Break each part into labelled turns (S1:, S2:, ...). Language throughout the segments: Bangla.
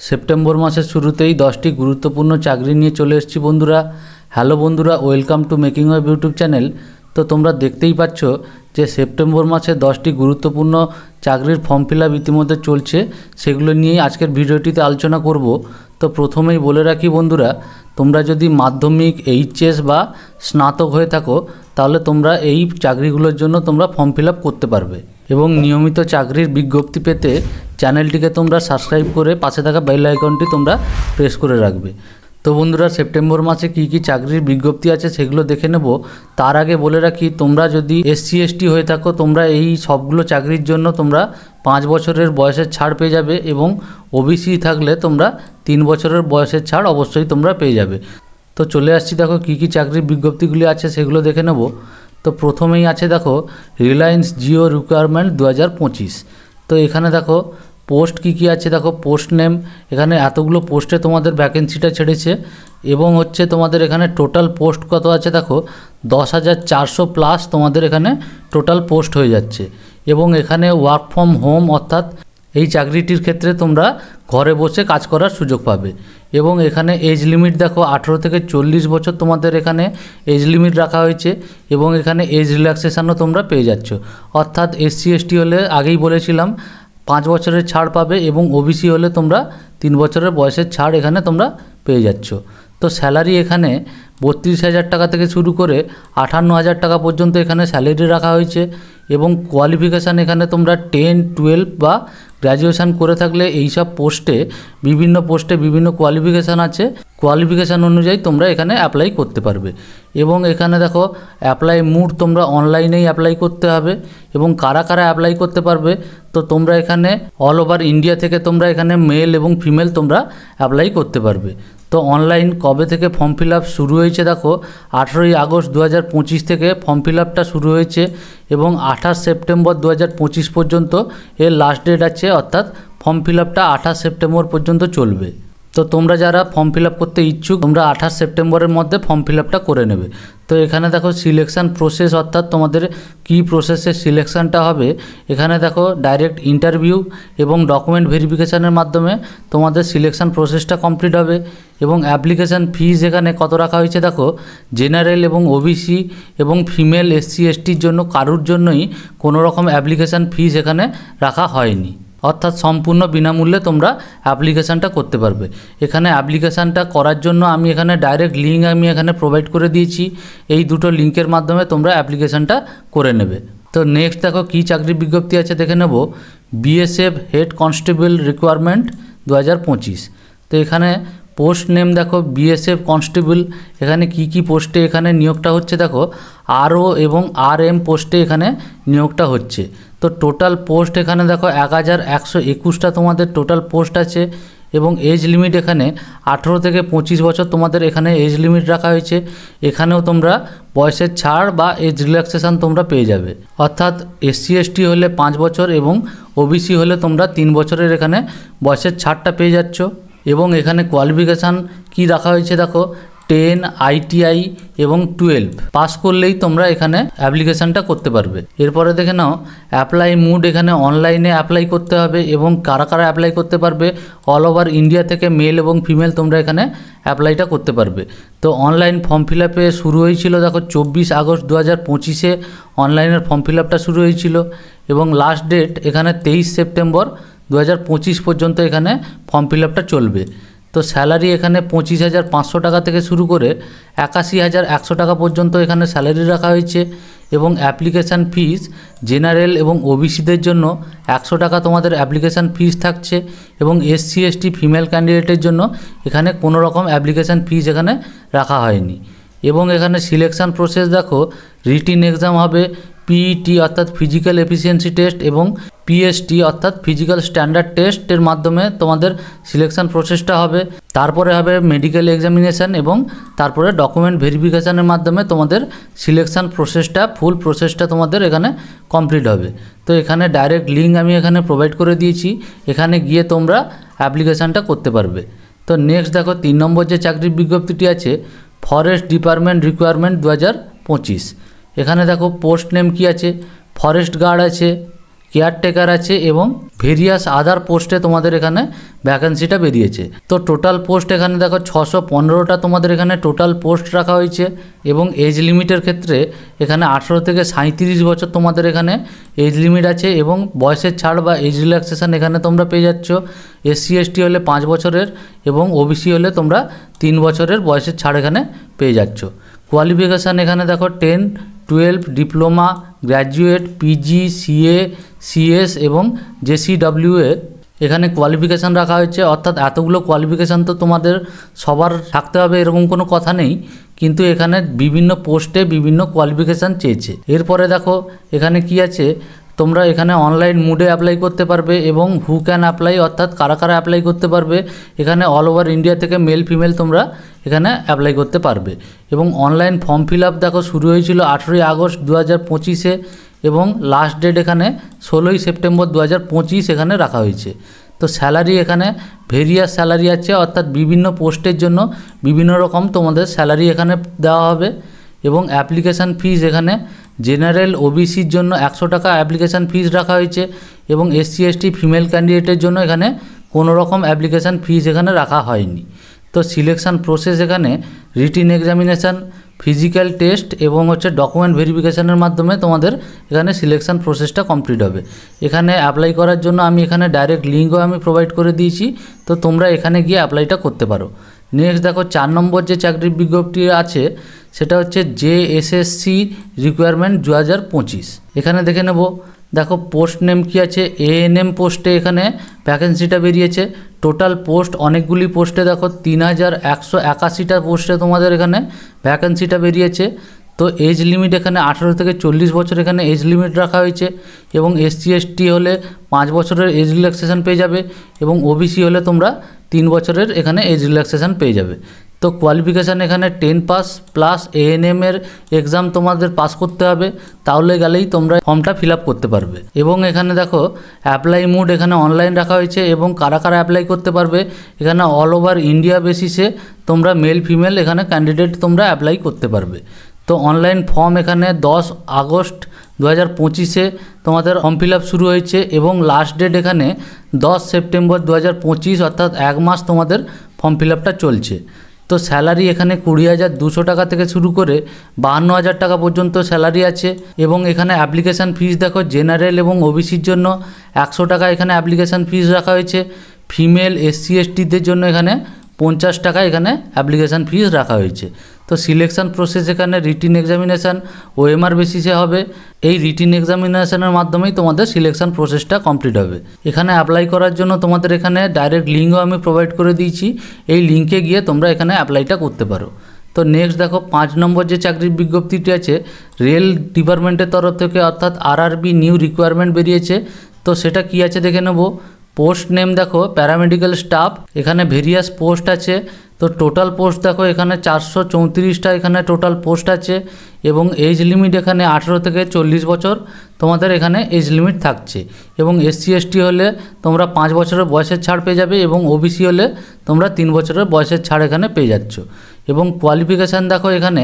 S1: সেপ্টেম্বর মাসের শুরুতেই 10টি গুরুত্বপূর্ণ চাকরি নিয়ে চলে এসেছি বন্ধুরা। হ্যালো বন্ধুরা, welcome to making web YouTube channel. তো তোমরা দেখতেই পাচ্ছ যে সেপ্টেম্বর মাসে 10টি গুরুত্বপূর্ণ চাকরির ফর্ম ফিল আপ ইতিমধ্যে চলছে, সেগুলো নিয়েই আজকের ভিডিওটিতে আলোচনা করব। তো প্রথমেই বলে রাখি বন্ধুরা, তোমরা যদি মাধ্যমিক, এইচএস বা স্নাতক হয়ে থাকো তাহলে তোমরা এই চাকরিগুলোর জন্য তোমরা ফর্ম ফিল আপ করতে পারবে এবং নিয়মিত চাকরির বিজ্ঞপ্তি পেতে চ্যানেলটিকে তোমরা সাবস্ক্রাইব করে পাশে থাকা বেল আইকনটি তোমরা প্রেস করে রাখবে। তো বন্ধুরা, সেপ্টেম্বর মাসে কী কী চাকরির বিজ্ঞপ্তি আছে সেগুলো দেখে নেব। তার আগে বলে রাখি, তোমরা যদি এসসি এসটি হয়ে থাকো তোমরা এই সবগুলো চাকরির জন্য তোমরা 5 বছরের বয়সের ছাড় পেয়ে যাবে এবং ওবিসি থাকলে তোমরা 3 বছরের বয়সের ছাড় অবশ্যই তোমরা পেয়ে যাবে। তো চলে আসছি, দেখো কী কী চাকরির বিজ্ঞপ্তিগুলি আছে সেগুলো দেখে নেব। তো প্রথমেই আছে দেখো রিলায়েন্স জিও রিকোয়ারমেন্ট 2025। তো এখানে দেখো পোস্ট কী আছে, দেখো পোস্ট নেম, এখানে এতগুলো পোস্টে তোমাদের ভ্যাকেন্সিটা ছেড়েছে এবং হচ্ছে তোমাদের এখানে টোটাল পোস্ট কত আছে দেখো 10,400 প্লাস তোমাদের এখানে টোটাল পোস্ট হয়ে যাচ্ছে। এবং এখানে ওয়ার্ক ফ্রম হোম, অর্থাৎ এই চাকরিটির ক্ষেত্রে তোমরা ঘরে বসে কাজ করার সুযোগ পাবে। এবং এখানে এজ লিমিট দেখো 18 থেকে 40 বছর তোমাদের এখানে এজ লিমিট রাখা হয়েছে এবং এখানে এজ রিল্যাক্সেশনও তোমরা পেয়ে যাচ্ছ। অর্থাৎ এসসি এসটি হলে আগেই বলেছিলাম 5 বছরের ছাড় পাবে এবং ওবিসি হলে তোমরা 3 বছরের বয়সের ছাড় এখানে তোমরা পেয়ে যাচ্ছ। তো স্যালারি এখানে 32,000 টাকা থেকে শুরু করে 58,000 টাকা পর্যন্ত এখানে স্যালারি রাখা হয়েছে। এবং কোয়ালিফিকেশান এখানে তোমরা 10, 12 বা গ্র্যাজুয়েশান করে থাকলে এইসব পোস্টে বিভিন্ন কোয়ালিফিকেশান আছে, কোয়ালিফিকেশান অনুযায়ী তোমরা এখানে অ্যাপ্লাই করতে পারবে। এবং এখানে দেখো অ্যাপ্লাই মোড তোমরা অনলাইনেই অ্যাপ্লাই করতে হবে। এবং কারা কারা অ্যাপ্লাই করতে পারবে, তো তোমরা এখানে অল ওভার ইন্ডিয়া থেকে তোমরা এখানে মেল এবং ফিমেল তোমরা অ্যাপ্লাই করতে পারবে। তো অনলাইন কবে থেকে ফর্ম ফিল আপ শুরু হয়েছে দেখো 18ই আগস্ট 2025 থেকে ফর্ম ফিল আপটা শুরু হয়েছে এবং 28 সেপ্টেম্বর 2025 পর্যন্ত এর লাস্ট ডেট আছে, অর্থাৎ ফর্ম ফিল আপটা 28 সেপ্টেম্বর পর্যন্ত চলবে। তো তোমরা যারা ফর্ম ফিল আপ করতে ইচ্ছুক তোমরা 28 সেপ্টেম্বরের মধ্যে ফর্ম ফিল আপটা করে নেবে। তো এখানে দেখো সিলেকশান প্রসেস, অর্থাৎ তোমাদের কী প্রসেসে সিলেকশানটা হবে। এখানে দেখো ডাইরেক্ট ইন্টারভিউ এবং ডকুমেন্ট ভেরিফিকেশানের মাধ্যমে তোমাদের সিলেকশান প্রসেসটা কমপ্লিট হবে। এবং অ্যাপ্লিকেশান ফিজ এখানে কত রাখা হয়েছে দেখো, জেনারেল এবং ওবিসি এবং ফিমেল, এসসি এসটির জন্য কারুর জন্যই কোনো রকম অ্যাপ্লিকেশান ফিজ এখানে রাখা হয়নি, অর্থাৎ সম্পূর্ণ বিনামূল্যে তোমরা অ্যাপ্লিকেশানটা করতে পারবে। এখানে অ্যাপ্লিকেশানটা করার জন্য আমি এখানে ডাইরেক্ট লিঙ্ক আমি এখানে প্রোভাইড করে দিয়েছি, এই দুটো লিঙ্কের মাধ্যমে তোমরা অ্যাপ্লিকেশানটা করে নেবে। তো নেক্সট দেখো কী চাকরির বিজ্ঞপ্তি আছে দেখে নেব। BSF head constable requirement 2025। তো এখানে পোস্ট নেম দেখো বিএসএফ কনস্টেবল, এখানে কি পোস্টে এখানে নিয়োগটা হচ্ছে দেখো আরও এবং RM পোস্টে এখানে নিয়োগটা হচ্ছে। তো টোটাল পোস্ট এখানে দেখো 1121টা তোমাদের টোটাল পোস্ট আছে এবং এজ লিমিট এখানে 18 থেকে 25 বছর তোমাদের এখানে এজ লিমিট রাখা হয়েছে। এখানেও তোমরা বয়সের ছাড় বা এজ রিল্যাক্সেশন তোমরা পেয়ে যাবে, অর্থাৎ এসসি এসটি হলে 5 বছর এবং ওবিসি হলে তোমরা 3 বছরের এখানে বয়সের ছাড়টা পেয়ে যাচ্ছ। এবং এখানে কোয়ালিফিকেশান কি রাখা হয়েছে দেখো 10, ITI এবং 12 পাস করলেই তোমরা এখানে অ্যাপ্লিকেশানটা করতে পারবে। এরপরে দেখে নাও অ্যাপ্লাই মুড, এখানে অনলাইনে অ্যাপ্লাই করতে হবে এবং কারা কারা অ্যাপ্লাই করতে পারবে, অল ওভার ইন্ডিয়া থেকে মেল এবং ফিমেল তোমরা এখানে অ্যাপ্লাইটা করতে পারবে। তো অনলাইন ফর্ম ফিল আপে শুরু হয়েছিল দেখো 24 আগস্ট 2025-এ অনলাইনের ফর্ম ফিল আপটা শুরু হয়েছিল এবং লাস্ট ডেট এখানে 23 সেপ্টেম্বর 2025 পর্যন্ত এখানে ফর্ম ফিল আপটা চলবে। তো স্যালারি এখানে 25,500 টাকা থেকে শুরু করে 81,100 টাকা পর্যন্ত এখানে স্যালারি রাখা হয়েছে। এবং অ্যাপ্লিকেশান ফিস জেনারেল এবং ওবিসিদের জন্য 100 টাকা তোমাদের অ্যাপ্লিকেশান ফিস থাকছে এবং এসসি এসটি ফিমেল ক্যান্ডিডেটের জন্য এখানে কোনো রকম অ্যাপ্লিকেশান ফিস এখানে রাখা হয়নি। এবং এখানে সিলেকশান প্রসেস দেখো রিটিন এক্সাম হবে, পিইটি অর্থাৎ ফিজিক্যাল এফিসিয়েন্সি টেস্ট এবং পিএসটি অর্থাৎ ফিজিক্যাল স্ট্যান্ডার্ড টেস্টের মাধ্যমে তোমাদের সিলেকশান প্রসেসটা হবে। তারপরে হবে মেডিকেল এক্সামিনেশান এবং তারপরে ডকুমেন্ট ভেরিফিকেশানের মাধ্যমে তোমাদের সিলেকশান প্রসেসটা, ফুল প্রসেসটা তোমাদের এখানে কমপ্লিট হবে। তো এখানে ডাইরেক্ট লিঙ্ক আমি এখানে প্রোভাইড করে দিয়েছি, এখানে গিয়ে তোমরা অ্যাপ্লিকেশানটা করতে পারবে। তো নেক্সট দেখো 3 নম্বর যে চাকরির বিজ্ঞপ্তিটি আছে ফরেস্ট ডিপার্টমেন্ট রিকোয়ারমেন্ট 2025। এখানে দেখো পোস্ট নেম কি আছে, ফরেস্ট গার্ড আছে, কেয়ারটেকার আছে এবং ভেরিয়াস আদার পোস্টে তোমাদের এখানে ভ্যাকেন্সিটা বেরিয়েছে। তো টোটাল পোস্ট এখানে দেখো 615টা তোমাদের এখানে টোটাল পোস্ট রাখা হয়েছে এবং এজ লিমিটের ক্ষেত্রে এখানে 18 থেকে 37 বছর তোমাদের এখানে এজ লিমিট আছে এবং বয়সের ছাড় বা এজ রিল্যাক্সেশন এখানে তোমরা পেয়ে যাচ্ছ। SC ST হলে 5 বছরের এবং OBC হলে তোমরা 3 বছরের বয়সের ছাড় এখানে পেয়ে যাচ্ছ। কোয়ালিফিকেশান এখানে দেখো 10, 12 diploma, graduate, PG, CA, CS এবং JCWA এখানে কোয়ালিফিকেশান রাখা হয়েছে। অর্থাৎ এতগুলো কোয়ালিফিকেশান তো তোমাদের সবার থাকতে হবে এরকম কোনো কথা নেই, কিন্তু এখানে বিভিন্ন পোস্টে বিভিন্ন কোয়ালিফিকেশান চেয়েছে। এরপরে দেখো এখানে কি আছে, তোমরা এখানে অনলাইন মোডে অ্যাপ্লাই করতে পারবে এবং হু ক্যান অ্যাপ্লাই অর্থাৎ কারা কারা অ্যাপ্লাই করতে পারবে। এখানে অল ওভার ইন্ডিয়া থেকে মেল ফিমেল তোমরা এখানে অ্যাপ্লাই করতে পারবে এবং অনলাইন ফর্ম ফিল আপ দেখো শুরু হয়েছিল 18 আগস্ট 2025-এ এবং লাস্ট ডেট এখানে 16 সেপ্টেম্বর 2025 এখানে রাখা হয়েছে। তো স্যালারি এখানে ভেরিয়াস স্যালারি আছে, অর্থাৎ বিভিন্ন পোস্টের জন্য বিভিন্ন রকম তোমাদের স্যালারি এখানে দেওয়া হবে এবং অ্যাপ্লিকেশান ফিস এখানে জেনারেল OBCর জন্য 100 টাকা অ্যাপ্লিকেশান ফিস রাখা হয়েছে এবং SC ST ফিমেল ক্যান্ডিডেটের জন্য এখানে কোনো রকম অ্যাপ্লিকেশান ফিস এখানে রাখা হয়নি। তো সিলেকশান প্রসেস এখানে রিটিন এক্সামিনেশান, ফিজিক্যাল টেস্ট এবং ডকুমেন্ট ভেরিফিকেশানের মাধ্যমে তোমাদের এখানে সিলেকশান প্রসেসটা কমপ্লিট হবে। এখানে অ্যাপ্লাই করার জন্য আমি এখানে ডাইরেক্ট লিঙ্কও আমি প্রোভাইড করে দিয়েছি, তো তোমরা এখানে গিয়ে অ্যাপ্লাইটা করতে পারো। নেক্সট দেখো 4 নম্বর যে চাকরির বিজ্ঞপ্তি আছে সেটা হচ্ছে JSSC রিকোয়ারমেন্ট 2025। এখানে দেখে নেব, দেখো পোস্ট নেম কি আছে, ANM পোস্টে এখানে ভ্যাকেন্সিটা বেরিয়েছে। টোটাল পোস্ট অনেকগুলি পোস্টে দেখো 3181টা পোস্টে তোমাদের এখানে ভ্যাকেন্সিটা বেরিয়েছে। তো এজ লিমিট এখানে 18 থেকে 40 বছর এখানে এজ লিমিট রাখা হয়েছে এবং SC ST হলে 5 বছরের এজ রিল্যাক্সেশন পেয়ে যাবে এবং OBC হলে তোমরা 3 বছরের এখানে এজ রিল্যাক্সেশন পেয়ে যাবে। তো কোয়ালিফিকেশান এখানে 10 পাস প্লাস ANM এর এক্সাম তোমাদের পাস করতে হবে, তাহলে গেলেই তোমরা ফর্মটা ফিল আপ করতে পারবে। এবং এখানে দেখো অ্যাপ্লাই মোড এখানে অনলাইন রাখা হয়েছে এবং কারা কারা অ্যাপ্লাই করতে পারবে এখানে অল ওভার ইন্ডিয়া বেসিসে তোমরা মেল ফিমেল এখানে ক্যান্ডিডেট তোমরা অ্যাপ্লাই করতে পারবে। তো অনলাইন ফর্ম এখানে 10 আগস্ট 2025-এ তোমাদের ফর্ম ফিল আপ শুরু হয়েছে এবং লাস্ট ডেট এখানে 10 সেপ্টেম্বর 2025, অর্থাৎ 1 মাস তোমাদের ফর্ম ফিল আপটা চলছে। তো স্যালারি এখানে 20,200 টাকা থেকে শুরু করে 52,000 টাকা পর্যন্ত স্যালারি আছে এবং এখানে অ্যাপ্লিকেশান ফিস দেখো জেনারেল এবং OBCর জন্য 100 টাকা এখানে অ্যাপ্লিকেশান ফিস রাখা হয়েছে। ফিমেল SC STদের জন্য এখানে 50 টাকা এখানে অ্যাপ্লিকেশান ফিস রাখা হয়েছে। তো সিলেকশান প্রসেস এখানে রিটিন এক্সামিনেশান OMR বেসিসে হবে। এই রিটিন এক্সামিনেশানের মাধ্যমেই তোমাদের সিলেকশান প্রসেসটা কমপ্লিট হবে। এখানে অ্যাপ্লাই করার জন্য তোমাদের এখানে ডাইরেক্ট লিঙ্কও আমি প্রোভাইড করে দিয়েছি, এই লিঙ্কে গিয়ে তোমরা এখানে অ্যাপ্লাইটা করতে পারো। তো নেক্সট দেখো 5 নম্বর যে চাকরির বিজ্ঞপ্তিটি আছে রেল ডিপার্টমেন্টের তরফ থেকে, অর্থাৎ RRB নিউ রিকোয়ারমেন্ট বেরিয়েছে। তো সেটা কি আছে দেখে নেব। পোস্ট নেম দেখো প্যারামেডিক্যাল স্টাফ, এখানে ভেরিয়াস পোস্ট আছে। তো টোটাল পোস্ট দেখো এখানে 434টা এখানে টোটাল পোস্ট আছে এবং এজ লিমিট এখানে 18 থেকে 40 বছর তোমাদের এখানে এজ লিমিট থাকছে এবং SC ST হলে তোমরা 5 বছরের বয়সের ছাড় পেয়ে যাবে এবং OBC হলে তোমরা 3 বছরের বয়সের ছাড় এখানে পেয়ে যাচ্ছ। এবং কোয়ালিফিকেশান দেখো এখানে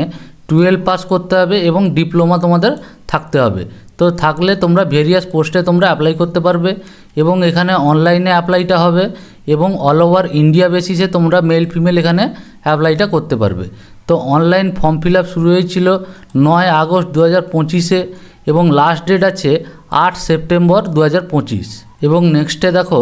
S1: 12 পাস করতে হবে এবং ডিপ্লোমা তোমাদের থাকতে হবে। তো থাকলে তোমরা ভেরিয়াস পোস্টে তোমরা অ্যাপ্লাই করতে পারবে এবং এখানে অনলাইনে অ্যাপ্লাইটা হবে এবং অল ওভার ইন্ডিয়া বেসিসে তোমরা মেল ফিমেল এখানে অ্যাপ্লাইটা করতে পারবে। তো অনলাইন ফর্ম ফিল আপ শুরু হয়েছিল 9 আগস্ট 2025-এ এবং লাস্ট ডেট আছে 8 সেপ্টেম্বর 2025। এবং নেক্সটে দেখো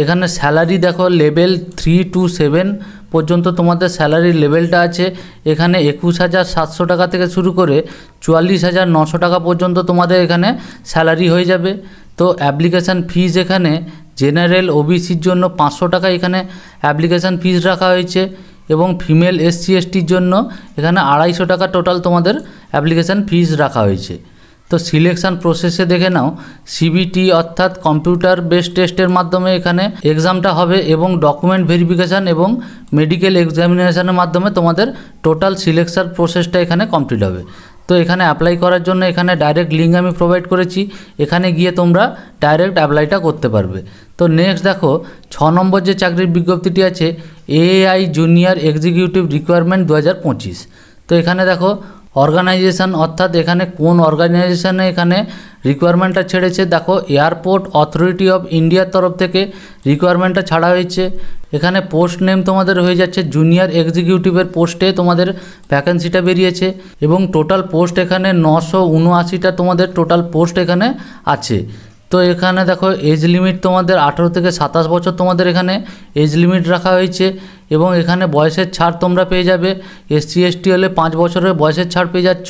S1: এখানে স্যালারি দেখো লেভেল 3 to 7 পর্যন্ত তোমাদের স্যালারির লেভেলটা আছে। এখানে 21,700 টাকা থেকে শুরু করে 44,900 টাকা পর্যন্ত তোমাদের এখানে স্যালারি হয়ে যাবে। তো অ্যাপ্লিকেশান ফিস এখানে জেনারেল OBCর জন্য 500 টাকা এখানে অ্যাপ্লিকেশান ফিস রাখা হয়েছে এবং ফিমেল SC STর জন্য এখানে 250 টাকা টোটাল তোমাদের অ্যাপ্লিকেশান ফিস রাখা হয়েছে। তো সিলেকশান প্রসেসে দেখে নাও CBT অর্থাৎ কম্পিউটার বেসড টেস্টের মাধ্যমে এখানে এক্সামটা হবে এবং ডকুমেন্ট ভেরিফিকেশান এবং মেডিকেল এক্সামিনেশানের মাধ্যমে তোমাদের টোটাল সিলেকশান প্রসেসটা এখানে কমপ্লিট হবে। তো এখানে অ্যাপ্লাই করার জন্য এখানে ডাইরেক্ট লিঙ্ক আমি প্রোভাইড করেছি, এখানে গিয়ে তোমরা ডাইরেক্ট অ্যাপ্লাইটা করতে পারবে। তো নেক্সট দেখো 6 নম্বর যে চাকরির বিজ্ঞপ্তিটি আছে AI জুনিয়র এক্সিকিউটিভ রিকোয়ারমেন্ট 2025। তো এখানে দেখো অর্গানাইজেশান অর্থাৎ এখানে কোন অর্গানাইজেশানে এখানে রিকোয়ারমেন্টটা ছেড়েছে। দেখো এয়ারপোর্ট অথরিটি অফ ইন্ডিয়ার তরফ থেকে রিকোয়ারমেন্টটা ছাড়া হয়েছে। এখানে পোস্ট নেম তোমাদের হয়ে যাচ্ছে জুনিয়র এক্সিকিউটিভের পোস্টে তোমাদের ভ্যাকেন্সিটা বেরিয়েছে এবং টোটাল পোস্ট এখানে 979টা তোমাদের টোটাল পোস্ট এখানে আছে। তো এখানে দেখো এজ লিমিট তোমাদের 18 থেকে 27 বছর তোমাদের এখানে এজ লিমিট রাখা হয়েছে এবং এখানে বয়সের ছাড় তোমরা পেয়ে যাবে। SC ST হলে 5 বছরের বয়সের ছাড় পেয়ে যাচ্ছ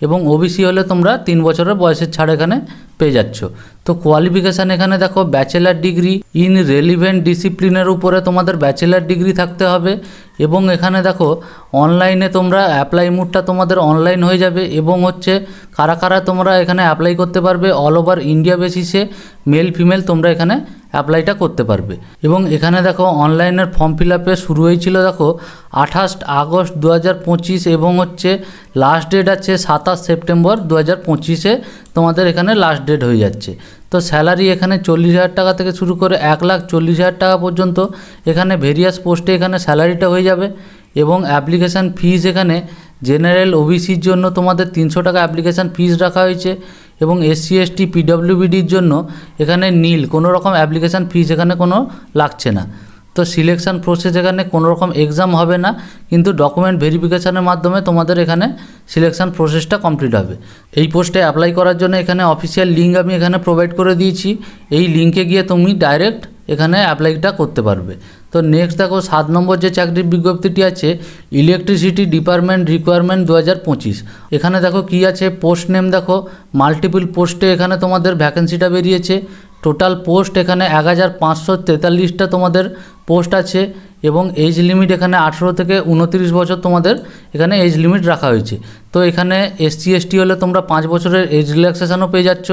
S1: এবং OBC হলে তোমরা 3 বছরের বয়সের ছাড় এখানে পেয়ে যাচ্ছ। তো কোয়ালিফিকেশান এখানে দেখো ব্যাচেলার ডিগ্রি ইন রেলিভেন্ট ডিসিপ্লিনের উপরে তোমাদের ব্যাচেলার ডিগ্রি থাকতে হবে এবং এখানে দেখো অনলাইনে তোমরা অ্যাপ্লাই মোডটা তোমাদের অনলাইন হয়ে যাবে এবং হচ্ছে কারা কারা তোমরা এখানে অ্যাপ্লাই করতে পারবে অল ওভার ইন্ডিয়া বেসিসে মেল ফিমেল তোমরা এখানে অ্যাপ্লাইটা করতে পারবে। এবং এখানে দেখো অনলাইনের ফর্ম ফিল আপে শুরু হয়েছিল দেখো 28 আগস্ট 2025 এবং হচ্ছে লাস্ট ডেট আছে 27 সেপ্টেম্বর 2025 তোমাদের এখানে লাস্ট ডেট হয়ে যাচ্ছে। তো স্যালারি এখানে 40,000 টাকা থেকে শুরু করে 1,40,000 টাকা পর্যন্ত এখানে ভেরিয়াস পোস্টে এখানে স্যালারিটা হয়ে যাবে এবং অ্যাপ্লিকেশান ফিজ এখানে জেনারেল OBCর জন্য তোমাদের 300 টাকা অ্যাপ্লিকেশান ফিজ রাখা হয়েছে এবং SC ST PWBDর জন্য এখানে নীল কোনো রকম অ্যাপ্লিকেশান ফিজ এখানে কোনো লাগছে না। তো সিলেকশান প্রসেস এখানে কোনো রকম এক্সাম হবে না কিন্তু ডকুমেন্ট ভেরিফিকেশানের মাধ্যমে তোমাদের এখানে সিলেকশান প্রসেসটা কমপ্লিট হবে। এই পোস্টে অ্যাপ্লাই করার জন্য এখানে অফিসিয়াল লিঙ্ক আমি এখানে প্রোভাইড করে দিয়েছি, এই লিঙ্কে গিয়ে তুমি ডাইরেক্ট এখানে অ্যাপ্লাইটা করতে পারবে। তো নেক্সট দেখো 7 নম্বর যে চাকরির বিজ্ঞপ্তিটি আছে ইলেকট্রিসিটি ডিপার্টমেন্ট রিকোয়ারমেন্ট 2025। এখানে দেখো কি আছে পোস্ট নেম দেখো মাল্টিপল পোস্টে এখানে তোমাদের ভ্যাকেন্সিটা বেরিয়েছে। টোটাল পোস্ট এখানে 1543টা তোমাদের পোস্ট আছে এবং এজ লিমিট এখানে 18 থেকে 29 বছর তোমাদের এখানে এজ লিমিট রাখা হয়েছে। তো এখানে SC ST হলে তোমরা 5 বছরের এজ রিল্যাক্সেশনও পেয়ে যাচ্ছ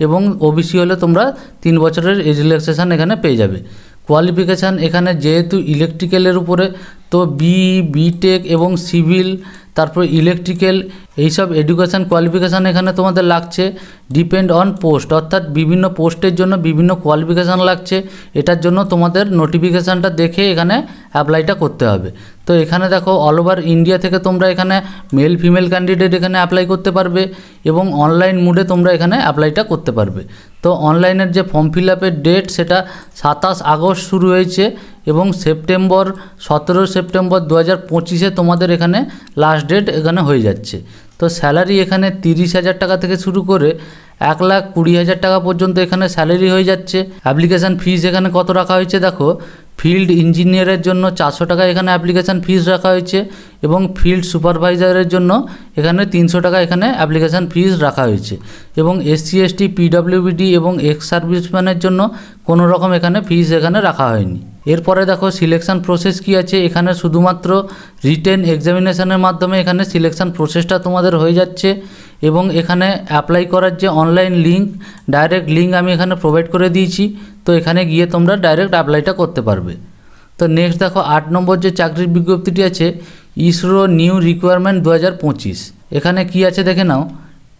S1: এবং OBC হলে তোমরা 3 বছরের এজ রিল্যাক্সেশন এখানে পেয়ে যাবে। কোয়ালিফিকেশান এখানে যেহেতু ইলেকট্রিক্যালের উপরে তো BTech এবং সিভিল তারপর ইলেকট্রিক্যাল এইসব এডুকেশান কোয়ালিফিকেশান এখানে তোমাদের লাগছে ডিপেন্ড অন পোস্ট, অর্থাৎ বিভিন্ন পোস্টের জন্য বিভিন্ন কোয়ালিফিকেশান লাগছে। এটার জন্য তোমাদের নোটিফিকেশানটা দেখে এখানে অ্যাপ্লাইটা করতে হবে। তো এখানে দেখো অল ওভার ইন্ডিয়া থেকে তোমরা এখানে মেল ফিমেল ক্যান্ডিডেট এখানে অ্যাপ্লাই করতে পারবে এবং অনলাইন মোডে তোমরা এখানে অ্যাপ্লাইটা করতে পারবে। তো অনলাইনের যে ফর্ম ফিল আপের ডেট সেটা 27 আগস্ট শুরু হয়েছে এবং 17 সেপ্টেম্বর 2025 তোমাদের এখানে লাস্ট ডেট এখানে হয়ে যাচ্ছে। তো স্যালারি এখানে 30,000 টাকা থেকে শুরু করে 1,20,000 টাকা পর্যন্ত এখানে স্যালারি হয়ে যাচ্ছে। অ্যাপ্লিকেশান ফিজ এখানে কত রাখা হয়েছে দেখো ফিল্ড ইঞ্জিনিয়ারের জন্য 400 টাকা এখানে অ্যাপ্লিকেশান ফিজ রাখা হয়েছে এবং ফিল্ড সুপারভাইজারের জন্য এখানে 300 টাকা এখানে অ্যাপ্লিকেশান ফিজ রাখা হয়েছে এবং SC ST PWBD এবং এক্স সার্ভিসম্যানের জন্য কোনো রকম এখানে ফিজ এখানে রাখা হয়নি। এরপরে দেখো সিলেকশান প্রসেস কি আছে, এখানে শুধুমাত্র রিটেন এক্সামিনেশনের মাধ্যমে এখানে সিলেকশান প্রসেসটা তোমাদের হয়ে যাচ্ছে এবং এখানে অ্যাপ্লাই করার যে অনলাইন লিঙ্ক ডাইরেক্ট লিঙ্ক আমি এখানে প্রোভাইড করে দিয়েছি। তো এখানে গিয়ে তোমরা ডাইরেক্ট অ্যাপ্লাইটা করতে পারবে। তো নেক্সট দেখো 8 নম্বর যে চাকরির বিজ্ঞপ্তিটি আছে ইসরো নিউ রিকোয়ারমেন্ট 2025। এখানে কি আছে দেখে নাও।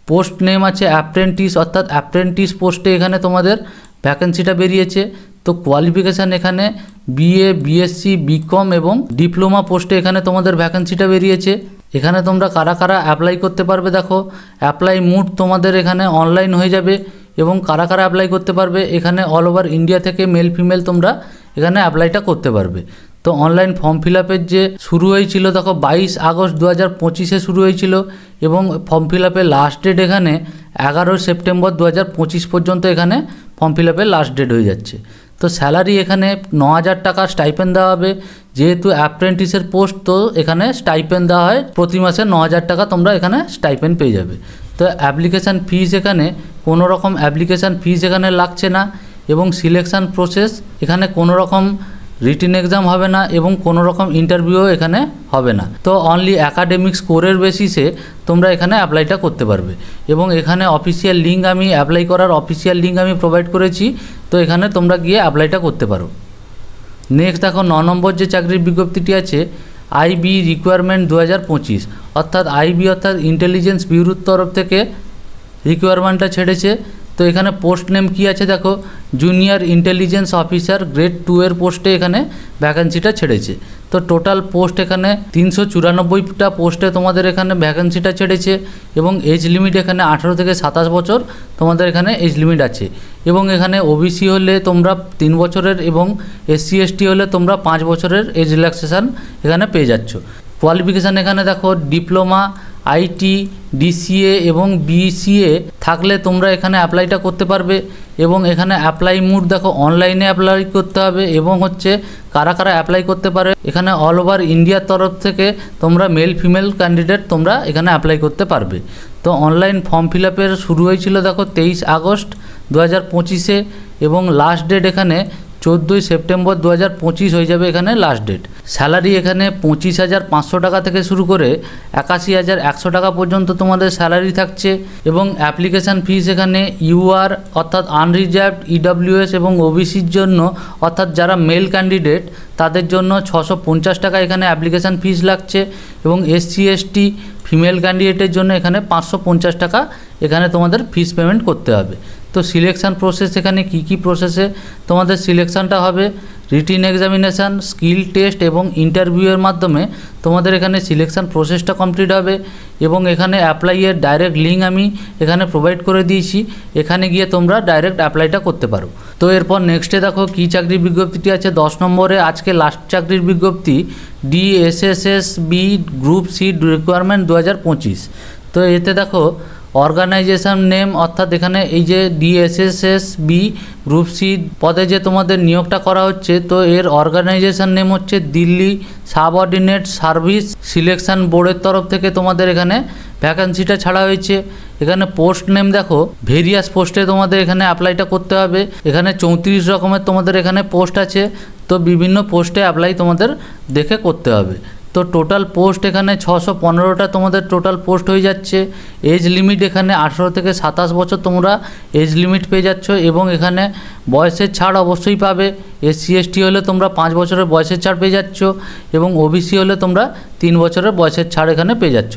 S1: পোস্ট নেম আছে অ্যাপ্রেন্টিস, অর্থাৎ অ্যাপ্রেন্টিস পোস্টে এখানে তোমাদের ভ্যাকেন্সিটা বেরিয়েছে। তো কোয়ালিফিকেশান এখানে BA BSc BCom এবং ডিপ্লোমা পোস্টে এখানে তোমাদের ভ্যাকেন্সিটা বেরিয়েছে। এখানে তোমরা কারা কারা অ্যাপ্লাই করতে পারবে দেখো অ্যাপ্লাই মোড তোমাদের এখানে অনলাইন হয়ে যাবে এবং কারা কারা অ্যাপ্লাই করতে পারবে এখানে অল ওভার ইন্ডিয়া থেকে মেল ফিমেল তোমরা এখানে অ্যাপ্লাইটা করতে পারবে। তো অনলাইন ফর্ম ফিল আপের যে শুরু হয়েছিল দেখো 22 আগস্ট 2025 শুরু হয়েছিল এবং ফর্ম ফিল আপের লাস্ট ডেট এখানে 11 সেপ্টেম্বর 2025 পর্যন্ত এখানে ফর্ম ফিল আপের লাস্ট ডেট হয়ে যাচ্ছে। তো স্যালারি এখানে 9,000 টাকা স্টাইপেন দেওয়া হবে, যেহেতু অ্যাপ্রেন্টিসের পোস্ট তো এখানে স্টাইপেন দেওয়া হয় প্রতি মাসে 9,000 টাকা তোমরা এখানে স্টাইপেন পেয়ে যাবে। তো অ্যাপ্লিকেশান ফিস এখানে কোনো রকম অ্যাপ্লিকেশান ফিস এখানে লাগছে না এবং সিলেকশান প্রসেস এখানে কোনো রকম রিটেন এক্সাম হবে না এবং কোনো রকম ইন্টারভিউও এখানে হবে না। তো অনলি অ্যাকাডেমিক স্কোরের বেসিসে তোমরা এখানে অ্যাপ্লাইটা করতে পারবে এবং এখানে অফিসিয়াল লিঙ্ক আমি অ্যাপ্লাই করার অফিসিয়াল লিঙ্ক আমি প্রোভাইড করেছি। তো এখানে তোমরা গিয়ে অ্যাপ্লাইটা করতে পারো। নেক্সট দেখো 9 নম্বর যে চাকরির বিজ্ঞপ্তিটি আছে IB রিকোয়ারমেন্ট 2025, অর্থাৎ IB অর্থাৎ ইন্টেলিজেন্স ব্যুরোর তরফ থেকে রিকোয়ারমেন্টটা ছেড়েছে। তো তো এখানে পোস্ট নেম কি আছে দেখো, জুনিয়র ইন্টেলিজেন্স অফিসার গ্রেড 2 এর পোস্টে এখানে ভ্যাকেন্সিটা ছেড়েছে। তো টোটাল পোস্ট এখানে 394টা পোস্টে তোমাদের এখানে ভ্যাকেন্সিটা ছেড়েছে এবং এজ লিমিট এখানে 18 থেকে 27 বছর তোমাদের এখানে এজ লিমিট আছে। এবং এখানে ওবিসি হলে তোমরা 3 বছরের এবং SC ST হলে তোমরা 5 বছরের এজ রিল্যাক্সেশন এখানে পেয়ে যাচ্ছ। কোয়ালিফিকেশান এখানে দেখো ডিপ্লোমা, আইটি, DCA এবং BCA থাকলে তোমরা এখানে অ্যাপ্লাইটা করতে পারবে। এবং এখানে অ্যাপ্লাই মোড দেখো, অনলাইনে অ্যাপ্লাই করতে হবে এবং হচ্ছে কারা কারা অ্যাপ্লাই করতে পারে এখানে অল ওভার ইন্ডিয়ার তরফ থেকে তোমরা মেল ফিমেল ক্যান্ডিডেট তোমরা এখানে অ্যাপ্লাই করতে পারবে। তো অনলাইন ফর্ম ফিল আপের শুরু হয়েছিল দেখো 23 আগস্ট 2025-এ এবং লাস্ট ডেট এখানে 14 সেপ্টেম্বর 2025 হয়ে যাবে এখানে লাস্ট ডেট। স্যালারি এখানে 25,500 টাকা থেকে শুরু করে 81,100 টাকা পর্যন্ত তোমাদের স্যালারি থাকছে। এবং অ্যাপ্লিকেশান ফিস এখানে UR অর্থাৎ আনরিজার্ভড, EWS এবং OBCর জন্য অর্থাৎ যারা মেল ক্যান্ডিডেট তাদের জন্য 650 টাকা এখানে অ্যাপ্লিকেশান ফিস লাগছে এবং SC ST ফিমেল ক্যান্ডিডেটের জন্য এখানে 550 টাকা এখানে তোমাদের ফিস পেমেন্ট করতে হবে। তো সিলেকশান প্রসেস এখানে কি প্রসেসে তোমাদের সিলেকশানটা হবে, রিটিন এক্সামিনেশান, স্কিল টেস্ট এবং ইন্টারভিউয়ের মাধ্যমে তোমাদের এখানে সিলেকশান প্রসেসটা কমপ্লিট হবে। এবং এখানে অ্যাপ্লাইয়ের ডাইরেক্ট লিঙ্ক আমি এখানে প্রোভাইড করে দিয়েছি, এখানে গিয়ে তোমরা ডাইরেক্ট অ্যাপ্লাইটা করতে পারো। তো এরপর নেক্সটে দেখো কী চাকরির বিজ্ঞপ্তিটি আছে 10 নম্বরে। আজকে লাস্ট চাকরির বিজ্ঞপ্তি DSSSB গ্রুপ সি রিকোয়ারমেন্ট 2025। তো এতে দেখো অর্গানাইজেশন নেম অর্থাৎ এখানে এই যে DSSSB গ্রুপ সি পদে যে তোমাদের নিয়োগটা করা হচ্ছে, তো এর অর্গানাইজেশন নেম হচ্ছে দিল্লি সাবঅর্ডিনেট সার্ভিস সিলেকশন বোর্ডের তরফ থেকে তোমাদের এখানে ভ্যাকেন্সিটা ছাড়া হয়েছে। এখানে পোস্ট নেম দেখো ভেরিয়াস পোস্টে তোমাদের এখানে অ্যাপ্লাইটা করতে হবে। এখানে 34 রকমের তোমাদের এখানে পোস্ট আছে, তো বিভিন্ন পোস্টে অ্যাপ্লাই তোমাদের দেখে করতে হবে। তো টোটাল পোস্ট এখানে 615টা তোমাদের টোটাল পোস্ট হয়ে যাচ্ছে। এজ লিমিট এখানে 18 থেকে 27 বছর তোমরা এজ লিমিট পেয়ে যাচ্ছ এবং এখানে বয়সের ছাড় অবশ্যই পাবে। SC ST হলে তোমরা 5 বছরের বয়সের ছাড় পেয়ে যাচ্ছ এবং OBC হলে তোমরা 3 বছরের বয়সের ছাড় এখানে পেয়ে যাচ্ছ।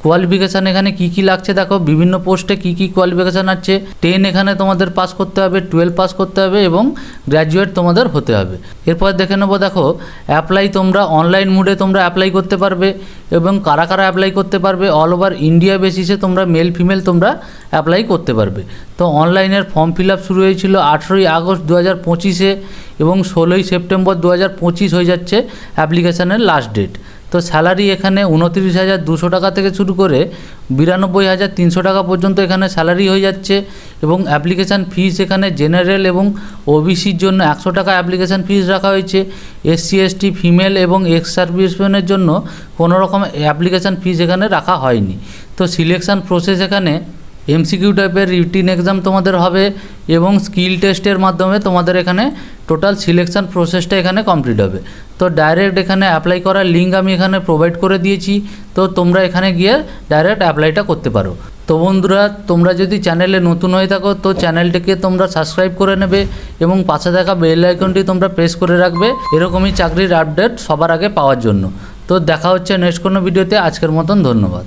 S1: কোয়ালিফিকেশান এখানে কি লাগছে দেখো, বিভিন্ন পোস্টে কি কোয়ালিফিকেশান আছে। 10 এখানে তোমাদের পাস করতে হবে, 12 পাস করতে হবে এবং গ্র্যাজুয়েট তোমাদের হতে হবে। এরপর দেখে নেবো দেখো অ্যাপ্লাই তোমরা অনলাইন মোডে তোমরা অ্যাপ্লাই করতে পারবে এবং কারা কারা অ্যাপ্লাই করতে পারবে অল ওভার ইন্ডিয়া বেসিসে তোমরা মেল ফিমেল তোমরা অ্যাপ্লাই করতে পারবে। তো অনলাইনের ফর্ম ফিল আপ শুরু হয়েছিল 18 আগস্ট 2025-এ এবং 16 সেপ্টেম্বর 2025 হয়ে যাচ্ছে অ্যাপ্লিকেশানের লাস্ট ডেট। তো স্যালারি এখানে 29,200 টাকা থেকে শুরু করে 92,300 টাকা পর্যন্ত এখানে স্যালারি হয়ে যাচ্ছে। এবং অ্যাপ্লিকেশান ফিস এখানে জেনারেল এবং OBCর জন্য 100 টাকা অ্যাপ্লিকেশান ফিস রাখা হয়েছে। SC ST ফিমেল এবং এক্স সার্ভিসম্যানের জন্য কোনো রকম অ্যাপ্লিকেশান ফিস এখানে রাখা হয়নি। তো সিলেকশান প্রসেস এখানে MCQ টাইপের রিটিন এক্সাম তোমাদের হবে এবং স্কিল টেস্টের মাধ্যমে তোমাদের এখানে টোটাল সিলেকশান প্রসেসটা এখানে কমপ্লিট হবে। তো ডাইরেক্ট এখানে অ্যাপ্লাই করার লিঙ্ক আমি এখানে প্রোভাইড করে দিয়েছি, তো তোমরা এখানে গিয়ে ডাইরেক্ট অ্যাপ্লাইটা করতে পারো। তো বন্ধুরা তোমরা যদি চ্যানেলে নতুন হয়ে থাকো তো চ্যানেলটিকে তোমরা সাবস্ক্রাইব করে নেবে এবং পাশে থাকা বেল আইকনটি তোমরা প্রেস করে রাখবে এরকমই চাকরির আপডেট সবার আগে পাওয়ার জন্য। তো দেখা হচ্ছে নেক্সট কোনো ভিডিওতে। আজকের মতন ধন্যবাদ।